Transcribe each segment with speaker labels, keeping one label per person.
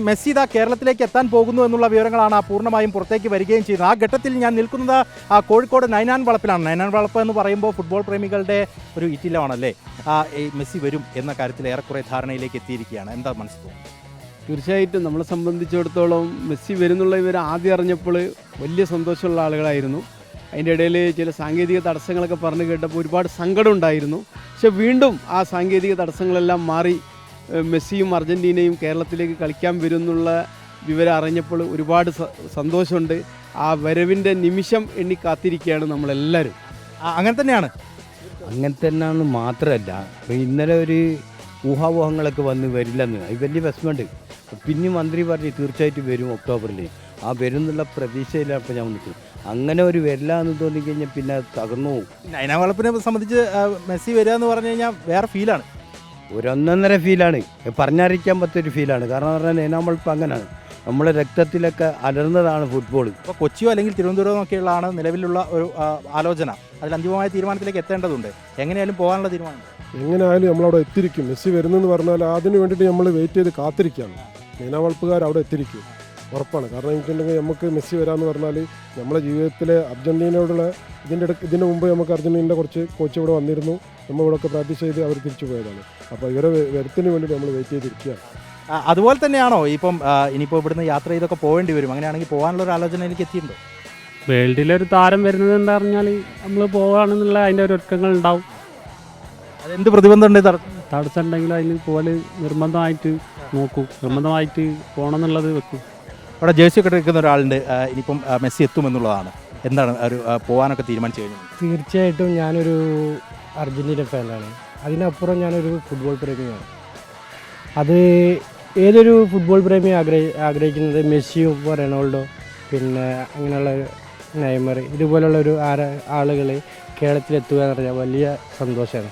Speaker 1: Messi ഇതാ കേരളത്തിലേക്ക് എത്താൻ പോകുന്നു എന്നുള്ള വിവരങ്ങളാണ് പൂർണ്ണമായും പുറത്തേക്ക് വരികയും ചെയ്യുന്നത്. ആ ഘട്ടത്തിൽ ഞാൻ നിൽക്കുന്നത് കോഴിക്കോട് നൈനാൻ വളപ്പിലാണ്. നൈനാൻ വളപ്പ് എന്ന് പറയുമ്പോൾ ഫുട്ബോൾ പ്രേമികളുടെ ഒരു ഇറ്റിലമാണല്ലേ. മെസ്സി വരും എന്ന കാര്യത്തിൽ ഏറെക്കുറെ ധാരണയിലേക്ക് എത്തിയിരിക്കുകയാണ്. എന്താ മനസ്സിലാവും?
Speaker 2: തീർച്ചയായിട്ടും നമ്മളെ സംബന്ധിച്ചിടത്തോളം മെസ്സി വരുന്നുള്ള ഇവർ ആദ്യം അറിഞ്ഞപ്പോൾ വലിയ സന്തോഷമുള്ള ആളുകളായിരുന്നു. അതിൻ്റെ ഇടയിൽ ചില സാങ്കേതിക തടസ്സങ്ങളൊക്കെ പറഞ്ഞു കേട്ടപ്പോൾ ഒരുപാട് സങ്കടം ഉണ്ടായിരുന്നു. പക്ഷെ വീണ്ടും ആ സാങ്കേതിക തടസ്സങ്ങളെല്ലാം മാറി മെസ്സിയും അർജൻറ്റീനയും കേരളത്തിലേക്ക് കളിക്കാൻ വരുമെന്നുള്ള വിവരം അറിഞ്ഞപ്പോൾ ഒരുപാട് സന്തോഷമുണ്ട്. ആ വരവിൻ്റെ നിമിഷം എണ്ണി കാത്തിരിക്കുകയാണ് നമ്മളെല്ലാവരും.
Speaker 1: അങ്ങനെ തന്നെയാണ്.
Speaker 3: അങ്ങനെ തന്നെയാണെന്ന് മാത്രമല്ല, ഇന്നലെ ഒരു ഊഹാപോഹങ്ങളൊക്കെ വന്ന് വരില്ലെന്ന്, അത് വലിയ വിഷമമുണ്ട്. പിന്നെ മന്ത്രി പറഞ്ഞ് തീർച്ചയായിട്ടും വരും ഒക്ടോബറിൽ. ആ വരും എന്നുള്ള പ്രതീക്ഷയിലാണ് ഇപ്പോൾ ഞാൻ നിൽക്കുന്നത്. അങ്ങനെ ഒരു വരില്ല എന്ന് തോന്നിക്കഴിഞ്ഞാൽ പിന്നെ തകർന്നു പോകും.
Speaker 1: നൈനാൻ വളപ്പിനെ സംബന്ധിച്ച് മെസ്സി വരിക എന്ന് പറഞ്ഞു കഴിഞ്ഞാൽ വേറെ ഫീലാണ്,
Speaker 3: ഒരൊന്നൊന്നര ഫീലാണ്, പറഞ്ഞറിയിക്കാൻ പറ്റൊരു ഫീലാണ്. കാരണം പറഞ്ഞാൽ നൈനാൻ വളപ്പ് അങ്ങനെയാണ്, നമ്മളെ രക്തത്തിലൊക്കെ അലർന്നതാണ് ഫുട്ബോൾ.
Speaker 1: ഇപ്പോൾ കൊച്ചിയോ അല്ലെങ്കിൽ തിരുവനന്തപുരമോ ഒക്കെയുള്ളതാണ് നിലവിലുള്ള ഒരു ആലോചന. അതിൽ അന്തിമമായ തീരുമാനത്തിലേക്ക് എത്തേണ്ടതുണ്ട്. എങ്ങനെയായാലും പോകാനുള്ള തീരുമാനം
Speaker 4: എങ്ങനെയായാലും നമ്മളവിടെ എത്തിരിക്കും. മെസ്സി വരുന്നെന്ന് പറഞ്ഞാൽ അതിന് വേണ്ടിയിട്ട് നമ്മൾ വെയിറ്റ് ചെയ്ത് കാത്തിരിക്കുകയാണ്. നൈനാൻ വളപ്പുകാർ അവിടെ എത്തിരിക്കും, ഉറപ്പാണ്. കാരണം എന്നിട്ടുണ്ടെങ്കിൽ നമുക്ക് മെസ്സി വരാമെന്ന് പറഞ്ഞാൽ നമ്മുടെ ജീവിതത്തിലെ അർജൻറ്റീനയോടുള്ള ഇതിൻ്റെ മുമ്പ് നമുക്ക് അർജൻറ്റീനയുടെ കുറച്ച് കോച്ച് ഇവിടെ വന്നിരുന്നു. നമ്മൾ ഇവിടെയൊക്കെ പ്രാക്ടീസ് ചെയ്ത് അവർ തിരിച്ചു പോയതാണ്. അപ്പോൾ ഇവരെ വരുത്തിന് വേണ്ടിയിട്ട് നമ്മൾ വെയിറ്റ് ചെയ്തിരിക്കുകയാണ്.
Speaker 1: അതുപോലെ തന്നെയാണോ ഇപ്പം ഇനിയിപ്പോൾ ഇവിടുന്ന് യാത്ര ചെയ്തൊക്കെ പോകേണ്ടി വരും? അങ്ങനെയാണെങ്കിൽ പോകാനുള്ള ഒരു ആലോചനയിലേക്ക് എത്തിയിട്ടുണ്ടോ?
Speaker 5: വേൾഡിലൊരു താരം വരുന്നത് എന്താ പറഞ്ഞാൽ നമ്മൾ പോവുകയാണെന്നുള്ള അതിൻ്റെ ഒരു ഒരുക്കങ്ങൾ ഉണ്ടാവും.
Speaker 1: അതെന്ത് പ്രതിബന്ധമുണ്ട്?
Speaker 5: തടസ്സം ഉണ്ടെങ്കിലും അതിൽ പോലെ നിർബന്ധമായിട്ട് നോക്കും, നിർബന്ധമായിട്ട് പോകണം എന്നുള്ളത് വെക്കും.
Speaker 1: അവിടെ ജേഴ്സി ഒക്കെ എടുക്കുന്ന ഒരാളുണ്ട്, ഇനിയിപ്പം മെസ്സി എത്തുമെന്നുള്ളതാണ്. എന്താണ് ഒരു പോകാനൊക്കെ തീരുമാനിച്ചു കഴിഞ്ഞത്?
Speaker 6: തീർച്ചയായിട്ടും ഞാനൊരു അർജൻറ്റീന ഫാനാണ്. അതിനപ്പുറം ഞാനൊരു ഫുട്ബോൾ പ്രേമിയാണ്. അത് ഏതൊരു ഫുട്ബോൾ പ്രേമി ആഗ്രഹിക്കുന്നത് മെസ്സിയും റൊണാൾഡോ, പിന്നെ അങ്ങനെയുള്ള നെയ്മർ, ഇതുപോലുള്ള ഒരു ആളുകൾ കേരളത്തിലെത്തുക എന്ന് പറഞ്ഞാൽ വലിയ സന്തോഷമാണ്.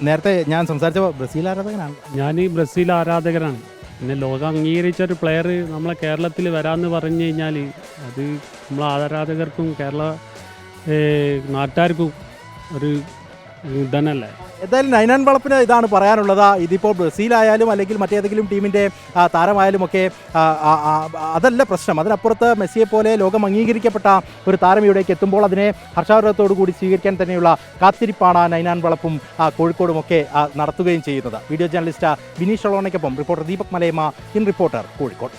Speaker 1: നേരത്തെ ഞാൻ സംസാരിച്ച ബ്രസീൽ ആരാധകനാണ്.
Speaker 5: ഞാൻ ഈ ബ്രസീൽ ആരാധകനാണ്. പിന്നെ ലോകം അംഗീകരിച്ച ഒരു പ്ലെയർ നമ്മളെ കേരളത്തിൽ വരാമെന്ന് പറഞ്ഞു കഴിഞ്ഞാൽ അത് നമ്മളെ ആരാധകർക്കും കേരള നാട്ടുകാർക്കും ഒരു ഇതന്നല്ലേ.
Speaker 1: എന്തായാലും നൈനാൻ വളപ്പിന് ഇതാണ് പറയാനുള്ളത്. ഇതിപ്പോൾ ബ്രസീലായാലും അല്ലെങ്കിൽ മറ്റേതെങ്കിലും ടീമിൻ്റെ താരമായാലും ഒക്കെ അതല്ല പ്രശ്നം. അതിനപ്പുറത്ത് മെസ്സിയെ പോലെ ലോകം അംഗീകരിക്കപ്പെട്ട ഒരു താരം ഇവിടേക്ക് എത്തുമ്പോൾ അതിനെ ഹർഷാരവത്തോടു കൂടി സ്വീകരിക്കാൻ തന്നെയുള്ള കാത്തിരിപ്പാണ് നൈനാൻ വളപ്പും കോഴിക്കോടുമൊക്കെ നടത്തുകയും ചെയ്യുന്നത്. വീഡിയോ ജേർണലിസ്റ്റ് ബിനീഷ് ഷൊളോണയ്ക്കൊപ്പം reporter Deepak Malayamma, in reporter, Kozhikode.